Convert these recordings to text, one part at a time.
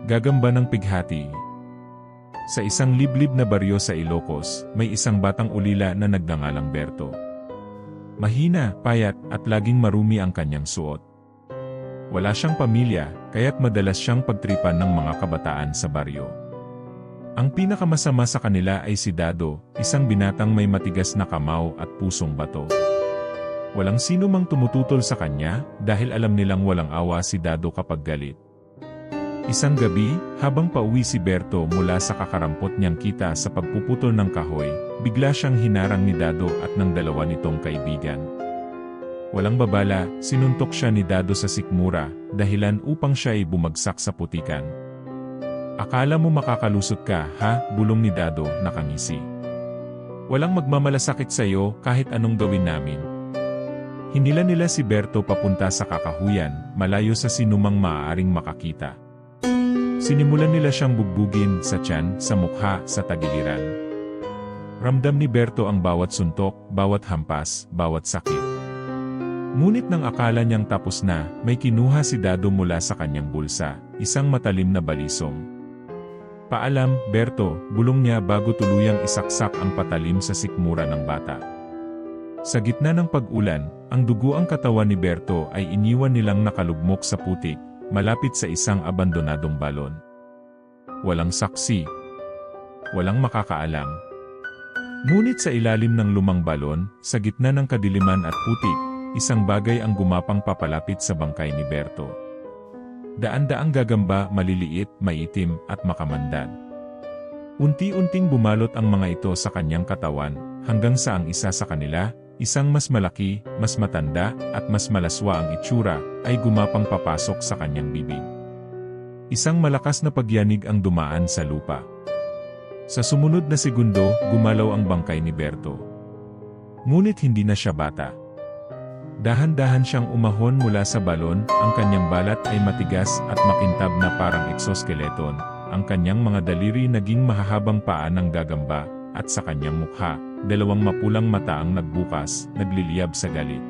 Gagamba ng pighati. Sa isang liblib na baryo sa Ilocos, may isang batang ulila na nagngangalang Berto. Mahina, payat, at laging marumi ang kanyang suot. Wala siyang pamilya, kaya't madalas siyang pagtripan ng mga kabataan sa baryo. Ang pinakamasama sa kanila ay si Dado, isang binatang may matigas na kamao at pusong bato. Walang sino mang tumututol sa kanya dahil alam nilang walang awa si Dado kapag galit. Isang gabi, habang pauwi si Berto mula sa kakarampot niyang kita sa pagpuputol ng kahoy, bigla siyang hinarang ni Dado at ng dalawa nitong kaibigan. Walang babala, sinuntok siya ni Dado sa sikmura, dahilan upang siya ay bumagsak sa putikan. "Akala mo makakalusot ka, ha?" bulong ni Dado, nakangisi. "Walang magmamalasakit sa'yo kahit anong gawin namin." Hinila nila si Berto papunta sa kakahuyan, malayo sa sinumang maaaring makakita. Sinimulan nila siyang bugbugin sa tiyan, sa mukha, sa tagiliran. Ramdam ni Berto ang bawat suntok, bawat hampas, bawat sakit. Ngunit nang akala niyang tapos na, may kinuha si Dado mula sa kanyang bulsa, isang matalim na balisong. "Paalam, Berto," bulong niya bago tuluyang isaksak ang patalim sa sikmura ng bata. Sa gitna ng pag-ulan, ang dugo ang katawan ni Berto ay iniwan nilang nakalugmok sa putik, malapit sa isang abandonadong balon. Walang saksi. Walang makakaalam. Ngunit sa ilalim ng lumang balon, sa gitna ng kadiliman at putik, isang bagay ang gumapang papalapit sa bangkay ni Berto. Daan-daang gagamba, maliliit, maitim, at makamandag. Unti-unting bumalot ang mga ito sa kanyang katawan, hanggang sa ang isa sa kanila, isang mas malaki, mas matanda, at mas malaswa ang itsura, ay gumapang papasok sa kanyang bibig. Isang malakas na pagyanig ang dumaan sa lupa. Sa sumunod na segundo, gumalaw ang bangkay ni Berto. Ngunit hindi na siya bata. Dahan-dahan siyang umahon mula sa balon, ang kanyang balat ay matigas at makintab na parang exoskeleton, ang kanyang mga daliri naging mahahabang paa ng gagamba, at sa kanyang mukha, dalawang mapulang mata ang nagbukas, nagliliyab sa galit.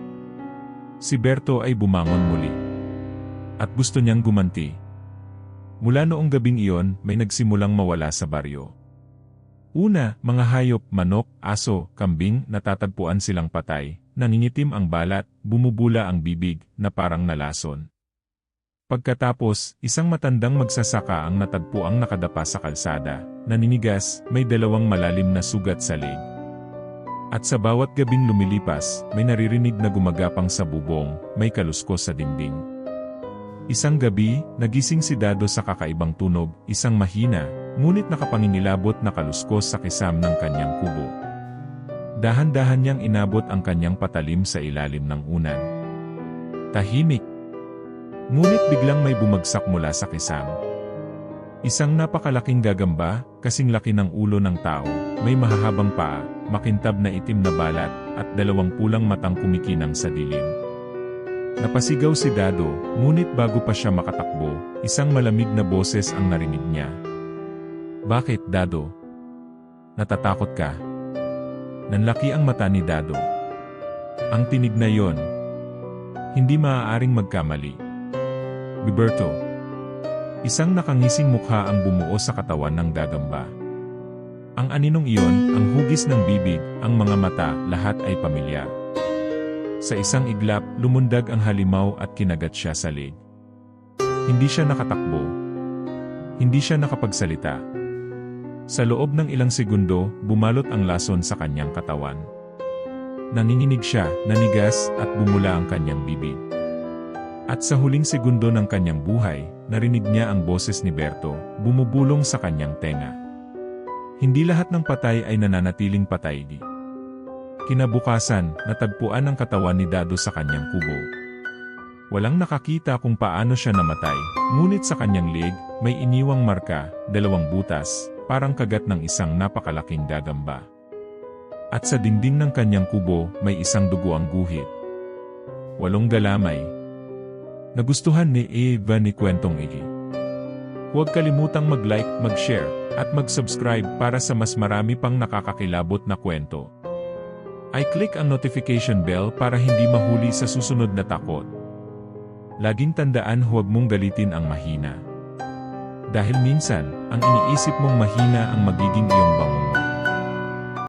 Si Berto ay bumangon muli. At gusto niyang gumanti. Mula noong gabing iyon, may nagsimulang mawala sa baryo. Una, mga hayop, manok, aso, kambing, natatagpuan silang patay, nangingitim ang balat, bumubula ang bibig, na parang nalason. Pagkatapos, isang matandang magsasaka ang natagpuang nakadapa sa kalsada, naninigas, may dalawang malalim na sugat sa leeg. At sa bawat gabing lumilipas, may naririnig na gumagapang sa bubong, may kaluskos sa dingding. Isang gabi, nagising si Dado sa kakaibang tunog, isang mahina, ngunit nakapangingilabot na kaluskos sa kisam ng kanyang kubo. Dahan-dahan niyang inabot ang kanyang patalim sa ilalim ng unan. Tahimik. Ngunit biglang may bumagsak mula sa kisam. Isang napakalaking gagamba, kasing laki ng ulo ng tao, may mahahabang paa, makintab na itim na balat, at dalawang pulang matang kumikinang sa dilim. Napasigaw si Dado, ngunit bago pa siya makatakbo, isang malamig na boses ang narinig niya. "Bakit, Dado? Natatakot ka?" Nanlaki ang mata ni Dado. Ang tinig na yon. Hindi maaaring magkamali. "Berto." Isang nakangising mukha ang bumuo sa katawan ng gagamba. Ang aninong iyon, ang hugis ng bibig, ang mga mata, lahat ay pamilyar. Sa isang iglap, lumundag ang halimaw at kinagat siya sa leeg. Hindi siya nakatakbo. Hindi siya nakapagsalita. Sa loob ng ilang segundo, bumalot ang lason sa kanyang katawan. Nanginginig siya, nanigas, at bumula ang kanyang bibig. At sa huling segundo ng kanyang buhay, narinig niya ang boses ni Berto, bumubulong sa kanyang tenga. Hindi lahat ng patay ay nananatiling patay. Kinabukasan, natagpuan ang katawan ni Dado sa kanyang kubo. Walang nakakita kung paano siya namatay, ngunit sa kanyang leeg, may iniwang marka, dalawang butas, parang kagat ng isang napakalaking gagamba. At sa dingding ng kanyang kubo, may isang duguang guhit. 8 galamay. Nagustuhan ni Eva ni kwentong igi. Huwag kalimutang mag-like, mag-share, at mag-subscribe para sa mas marami pang nakakakilabot na kwento. I-click ang notification bell para hindi mahuli sa susunod na takot. Laging tandaan, huwag mong galitin ang mahina. Dahil minsan, ang iniisip mong mahina ang magiging iyong bangungot.